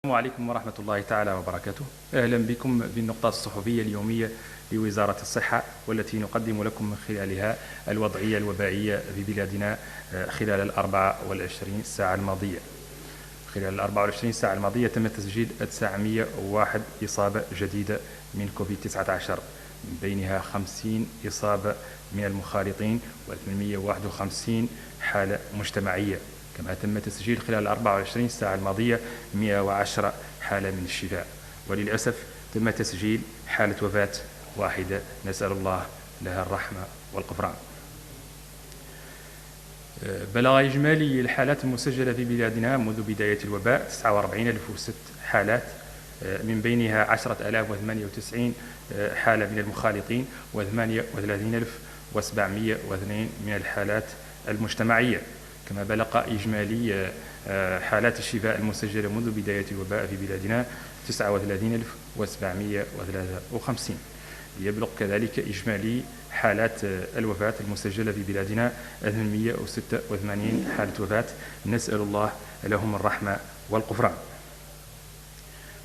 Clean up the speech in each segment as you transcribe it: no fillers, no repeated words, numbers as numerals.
السلام عليكم ورحمة الله تعالى وبركاته. أهلا بكم في النقطة الصحفية اليومية لوزارة الصحة، والتي نقدم لكم من خلالها الوضعية الوبائية في بلادنا خلال ال 24 ساعة الماضية. خلال ال 24 ساعة الماضية تم تسجيل 901 إصابة جديدة من كوفيد-19، من بينها 50 إصابة من المخالطين و851 حالة مجتمعية. كما تم تسجيل خلال 24 ساعة الماضية 110 حالة من الشفاء، وللأسف تم تسجيل حالة وفاة واحدة، نسأل الله لها الرحمة والغفران. بلغ إجمالي الحالات المسجلة في بلادنا منذ بداية الوباء 49,006 حالات، من بينها 10,098 حالة من المخالطين و38,702 من الحالات المجتمعية. كما بلغ إجمالي حالات الشفاء المسجلة منذ بداية الوباء في بلادنا 39,753. يبلغ كذلك إجمالي حالات الوفاة المسجلة في بلادنا 886 حالة وفاة، نسأل الله لهم الرحمة والغفران.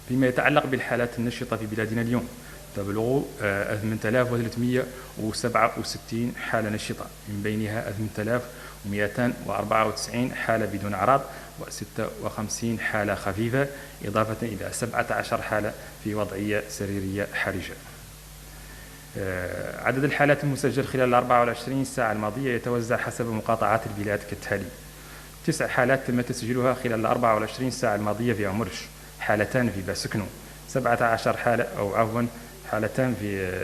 فيما يتعلق بالحالات النشطة في بلادنا اليوم، تبلغ 8,367 حالة نشطة، من بينها 8,294 حالة بدون أعراض و56 حالة خفيفة، إضافة إلى 17 حالة في وضعية سريرية حرجة. عدد الحالات المسجل خلال 24 ساعة الماضية يتوزع حسب مقاطعات البلاد كالتالي: 9 حالات تم تسجيلها خلال 24 ساعة الماضية في عمرش، حالتان في باسكنو، 17 حالة حالتان في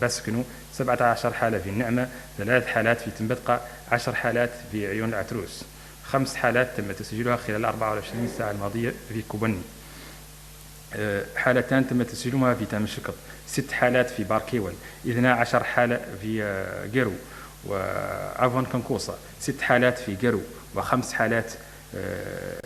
باسكنو، 17 حالة في النعمة، 3 حالات في تنبتقة، 10 حالات في عيون العتروس، 5 حالات تم تسجيلها خلال 24 ساعة الماضية في كوبني، حالتان تم تسجيلها في تامشكر، 6 حالات في باركيول، 12 حالة في جيرو كنكوصة، 6 حالات في جيرو و5 حالات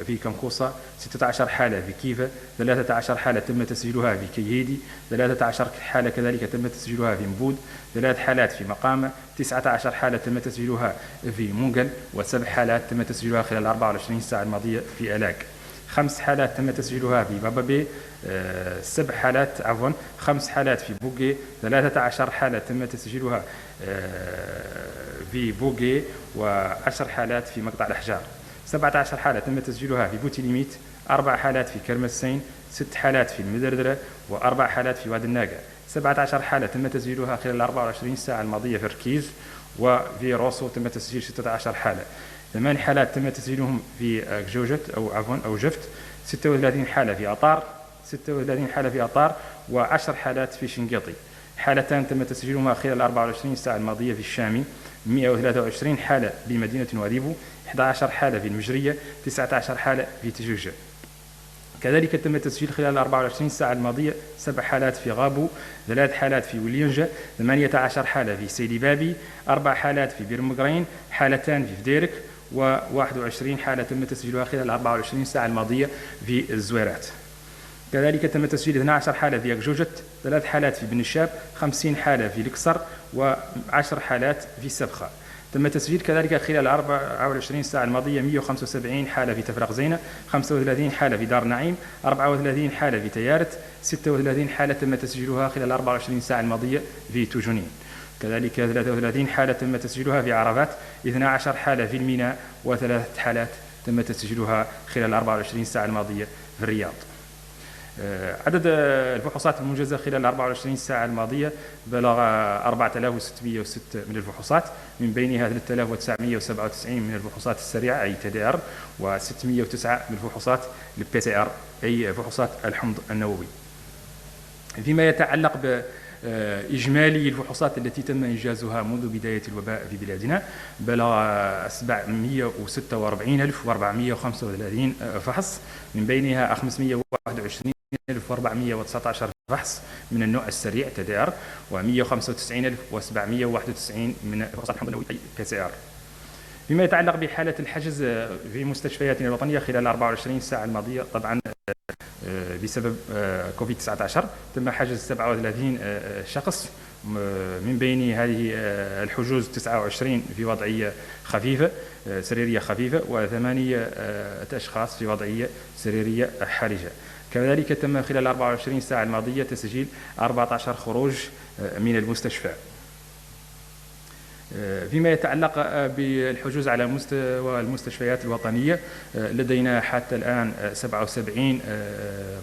في كنكوصة، 16 حالة في كيفا، 13 حالة تم تسجيلها في كيهيدي، 13 حالة كذلك تم تسجيلها في مبود، 3 حالات في مقامة، 19 حالة تم تسجيلها في مونغل، و7 حالات تم تسجيلها خلال 24 ساعة الماضية في ألاك. 5 حالات تم تسجيلها في بابابي، 5 حالات في بوغي، 13 حالة تم تسجيلها في بوغي، و10 حالات في مقطع الأحجار. 17 حالة تم تسجيلها في بوتيليميت، 4 حالات في كرمسين، 6 حالات في المدردرة، و4 حالات في واد الناقة. 17 حالة تم تسجيلها خلال 24 ساعة الماضية في ركيز، وفي روسو تم تسجيل 16 حالة. 8 حالات تم تسجيلهم في جوجت أو جفت، 36 حالة في أطار، 36 حالة في أطار، و10 حالات في شنقيطي. حالتان تم تسجيلهما خلال 24 ساعة الماضية في الشامي، 123 حالة بمدينة واديبو، 11 حالة في المجرية، 19 حالة في تجوجة. كذلك تم تسجيل خلال 24 ساعة الماضية 7 حالات في غابو، 3 حالات في ولينجا، 18 حالة في سيدي بابي، 4 حالات في بيرمغرين، حالتان في فديرك، و21 حالة تم تسجيلها خلال 24 ساعة الماضية في الزويرات. كذلك تم تسجيل 12 حالة في يكجوجت، 3 حالات في بن الشاب، 50 حالة في الكسر، و10 حالات في السبخة. تم تسجيل كذلك خلال 24 ساعة الماضية 175 حالة في تفرق زينة، 35 حالة في دار نعيم، 34 حالة في تيارت، 36 حالة تم تسجيلها خلال 24 ساعة الماضية في توجونين. كذلك 33 حالة تم تسجيلها في عرفات، 12 حالة في الميناء، و3 حالات تم تسجيلها خلال 24 ساعة الماضية في الرياض. عدد الفحوصات المنجزة خلال 24 ساعة الماضية بلغ 4606 من الفحوصات، من بينها 3997 من الفحوصات السريعة أي TDR، و609 من الفحوصات PCR أي فحوصات الحمض النووي. فيما يتعلق بإجمالي الفحوصات التي تم إنجازها منذ بداية الوباء في بلادنا، بلغ 746,435 فحص، من بينها 521,419 فحص من النوع السريع TDR، و195,791 من فحوصات الحمض النووي PCR. فيما يتعلق بحالة الحجز في مستشفياتنا الوطنية خلال 24 ساعة الماضية، طبعا بسبب كوفيد-19 تم حجز 37 شخص، من بين هذه الحجوز 29 في وضعية خفيفة سريرية خفيفة، و8 أشخاص في وضعية سريرية حرجة. كذلك تم خلال 24 ساعة الماضية تسجيل 14 خروج من المستشفى. فيما يتعلق بالحجوز على مستوى المستشفيات الوطنية، لدينا حتى الآن 77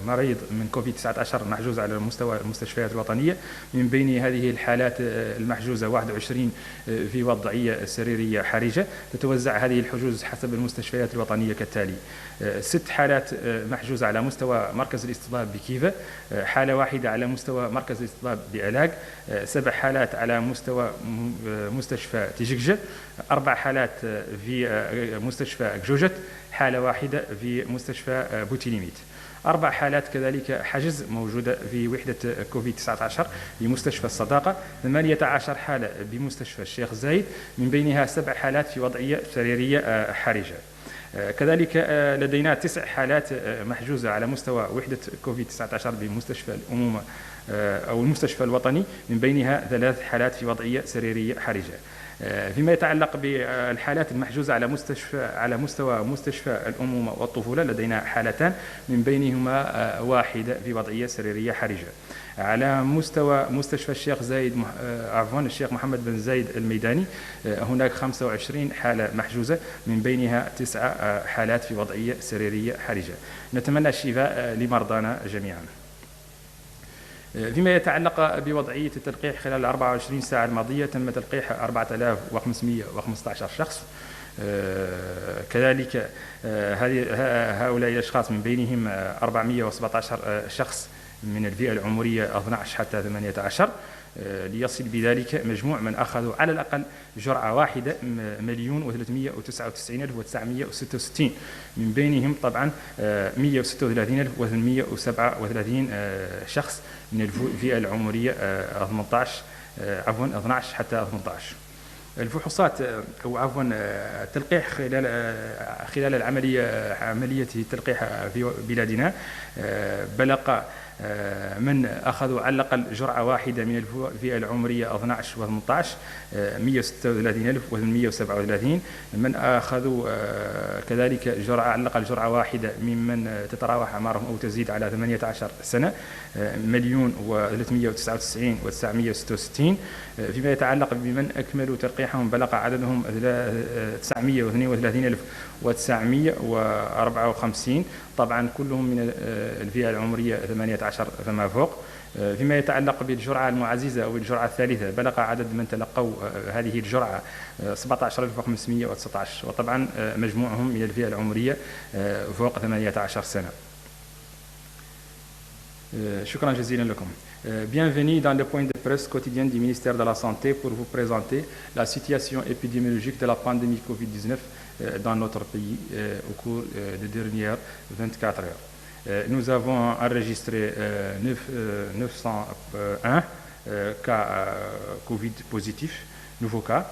مريض من كوفيد-19 محجوز على مستوى المستشفيات الوطنية. من بين هذه الحالات المحجوزة 21 في وضعية سريرية حرجة. تتوزع هذه الحجوز حسب المستشفيات الوطنية كالتالي: 6 حالات محجوزة على مستوى مركز الاستضاب بكيفا، حالة واحدة على مستوى مركز الاستضاب بألاق، 7 حالات على مستوى مستشفى تيجكجة، 4 حالات في مستشفى جوجت، حالة واحدة في مستشفى بوتيليميت. 4 حالات كذلك حجز موجودة في وحدة كوفيد-19 بمستشفى الصداقة، 18 حالة بمستشفى الشيخ زايد، من بينها 7 حالات في وضعية سريرية حرجة. كذلك لدينا 9 حالات محجوزة على مستوى وحدة كوفيد-19 بمستشفى الأمومة أو المستشفى الوطني، من بينها 3 حالات في وضعية سريرية حرجة. فيما يتعلق بالحالات المحجوزة على مستوى مستشفى الأمومة والطفولة، لدينا حالتان، من بينهما واحدة في وضعية سريرية حرجة. على مستوى مستشفى الشيخ زايد الشيخ محمد بن زايد الميداني، هناك 25 حالة محجوزة، من بينها 9 حالات في وضعية سريرية حرجة. نتمنى الشفاء لمرضانا جميعا. فيما يتعلق بوضعية التلقيح خلال 24 ساعة الماضية، تم تلقيح 4515 شخص. كذلك هؤلاء الأشخاص من بينهم 417 شخص من الفئة العمرية 12 حتى 18، ليصل بذلك مجموع من أخذوا على الأقل جرعة واحدة 1,399,966، من بينهم طبعا 136,837 شخص من الفئة العمرية 12 حتى 18. الفحوصات أو عفوا التلقيح خلال عملية التلقيح في بلادنا بلغ من أخذوا على الأقل جرعة واحدة من الفئة العمرية 12 و 18 136,837. من أخذوا كذلك جرعة على الأقل جرعة واحدة ممن تتراوح أعمارهم أو تزيد على 18 سنة 1,399,966. فيما يتعلق بمن أكملوا تلقيحهم بلغ عددهم 932,954، طبعا كلهم من الفئة العمرية 18 فما فوق. فيما يتعلق بالجرعة المعززة أو الجرعة الثالثة، بلغ عدد من تلقوا هذه الجرعة 17,519، وطبعا مجموعهم من الفئة العمرية فوق 18 سنة. شكرا جزيلا لكم. Bienvenue dans le point de presse quotidien du ministère de la Santé pour vous présenter la situation épidémiologique de la pandémie Covid-19 dans notre pays au cours des dernières 24 heures. Nous avons enregistré 901 cas Covid positifs, nouveaux cas,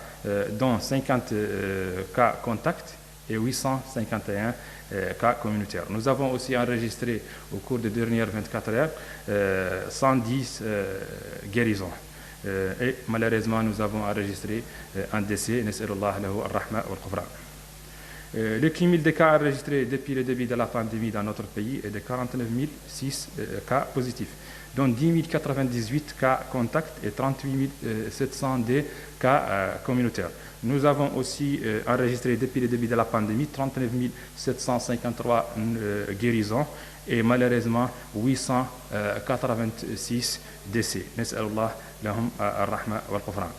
dont 50 cas contacts et 851 cas communautaires. Nous avons aussi enregistré au cours des dernières 24 heures 110 guérisons. Et malheureusement, nous avons enregistré un décès. Nas'alullah lahu ar-rahma wal-ghufran. Le cumul des cas enregistrés depuis le début de la pandémie dans notre pays est de 49 006 cas positifs, dont 10 098 cas contacts et 38 702 cas communautaires. Nous avons aussi enregistré depuis le début de la pandémie 39 753 guérisons et malheureusement 886 décès. Nas'alullah lahum ar-rahma wal-ghufran.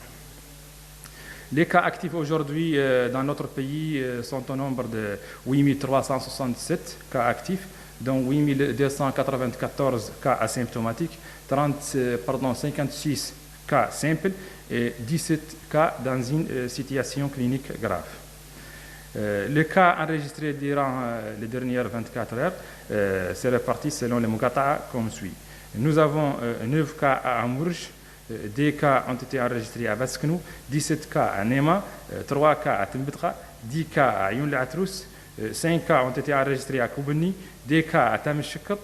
Les cas actifs aujourd'hui dans notre pays sont au nombre de 8 367 cas actifs, dont 8 294 cas asymptomatiques, 56 cas simples et 17 cas dans une situation clinique grave. Les cas enregistrés durant les dernières 24 heures c'est réparti selon les Muqata'a comme suit. Nous avons 9 cas à Amourj, 2 cas ont été enregistrés à Basknou, 17 cas à Nema, 3 cas à Timbitra, 10 cas à Ayoun Latrous, 5 cas ont été enregistrés à Koubeni, 2 cas à Tamishkat,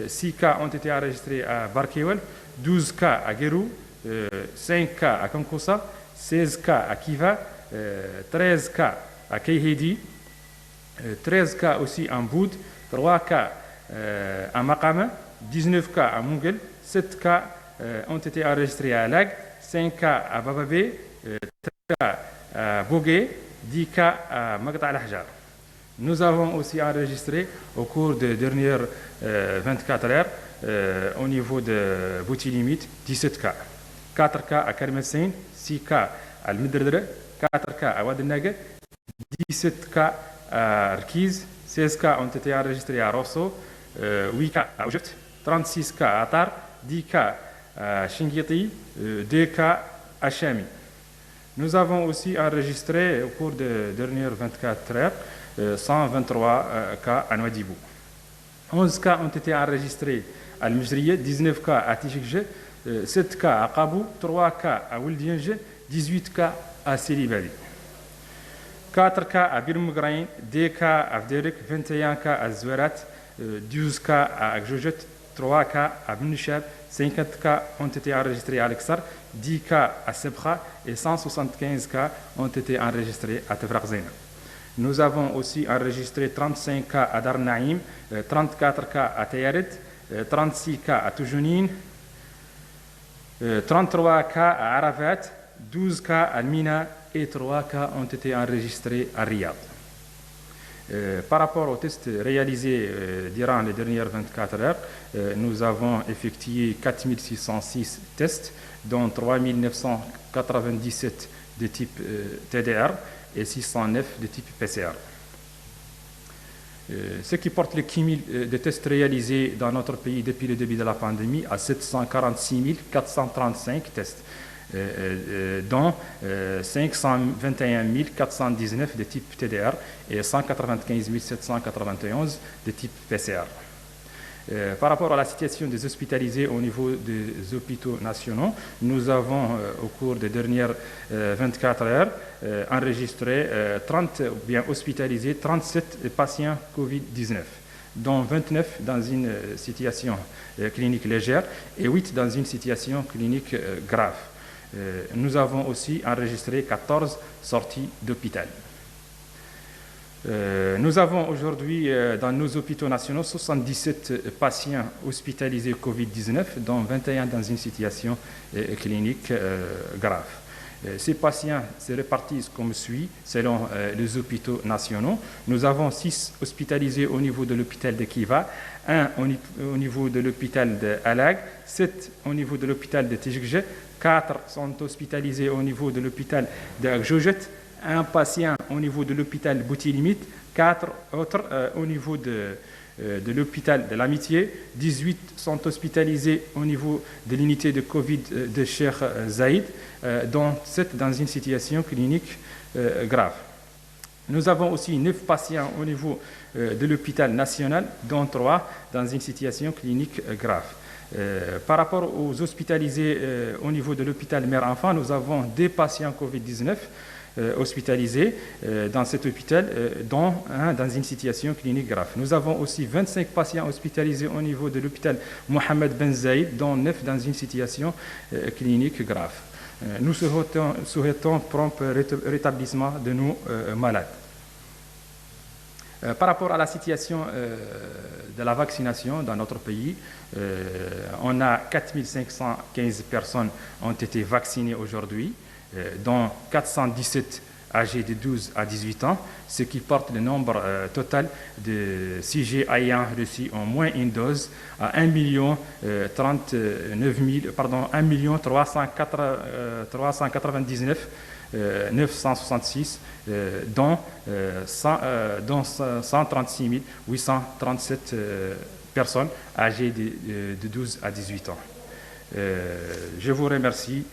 6 cas ont été enregistrés à Barkewel, 12 cas à Gerou, 5 cas à Kankoussa, 16 cas à Kiva, 13 cas à Kayhedi, 13 cas aussi en Boud, 3 cas à Maqama, 19 cas à Moungel, 7 cas ont été enregistrés à Lag, 5 cas à Bababé, 3 cas à Bogué, 10 cas à Magda al-Ahjar. Nous avons aussi enregistré au cours des dernières 24 heures au niveau de Boutilimit 17 cas. 4 cas à Kermessin, 6 cas à Al-Midrdre, 4 cas à Wadenaga, 17 cas à Rkiz, 16 cas ont été enregistrés à Rosso, 8 cas à Oujeft, 36 cas à Atar, 10 cas à Shingiti, 2 cas à Chami. Nous avons aussi enregistré au cours des dernières 24 heures 123 cas à Nouadhibou. 11 cas ont été enregistrés à Al-Mjriya, 19 cas à Tichikje, 7 cas à Kabou, 3 cas à Wildienge, 18 cas à Siribali. 4 cas à Birmugrain, 2 cas à Vderik, 21 cas à Zouerat, 12 cas à Akjojet, 3 cas à Bnishab, 50 cas ont été enregistrés à Al-Aqsar, 10 cas à Sebra et 175 cas ont été enregistrés à Tefrakzena. Nous avons aussi enregistré 35 cas à Darnaïm, 34 cas à Tayaret, 36 cas à Toujounine, 33 cas à Arafat, 12 cas à Mina et 3 cas ont été enregistrés à Riyad. Par rapport aux tests réalisés durant les dernières 24 heures, nous avons effectué 4606 tests, dont 3997 de type TDR et 609 de type PCR. Ce qui porte le cumul de tests réalisés dans notre pays depuis le début de la pandémie à 746 435 tests, dont 521 419 de type TDR et 195 791 de type PCR. Par rapport à la situation des hospitalisés au niveau des hôpitaux nationaux, nous avons, au cours des dernières 24 heures, enregistré 30, bien hospitalisés, 37 patients Covid-19, dont 29 dans une situation clinique légère et 8 dans une situation clinique grave. Nous avons aussi enregistré 14 sorties d'hôpital. Nous avons aujourd'hui dans nos hôpitaux nationaux 77 patients hospitalisés Covid-19, dont 21 dans une situation clinique grave. Ces patients se répartissent comme suit, selon les hôpitaux nationaux. Nous avons 6 hospitalisés au niveau de l'hôpital de Kiva, 1 au niveau de l'hôpital de Alag, 7 au niveau de l'hôpital de Tijikje, 4 sont hospitalisés au niveau de l'hôpital de Akjojet, 1 patient au niveau de l'hôpital Boutilimit, 4 autres au niveau de l'hôpital de l'Amitié, 18 sont hospitalisés au niveau de l'unité de Covid de Cheikh Zayed, dont 7 dans une situation clinique grave. Nous avons aussi 9 patients au niveau de l'hôpital national, dont 3 dans une situation clinique grave. Par rapport aux hospitalisés au niveau de l'hôpital mère-enfant, nous avons 2 patients Covid-19 hospitalisés dans cet hôpital, dont 1 dans une situation clinique grave. Nous avons aussi 25 patients hospitalisés au niveau de l'hôpital Mohamed Ben Zayed, dont 9 dans une situation clinique grave. Nous souhaitons prompt rétablissement de nos malades. Par rapport à la situation de la vaccination dans notre pays, on a 4515 personnes ont été vaccinées aujourd'hui, dont 417 âgés de 12 à 18 ans, ce qui porte le nombre total de CG ayant reçu au moins une dose à 1 399 966, dont 136 837 personnes âgées de 12 à 18 ans. Je vous remercie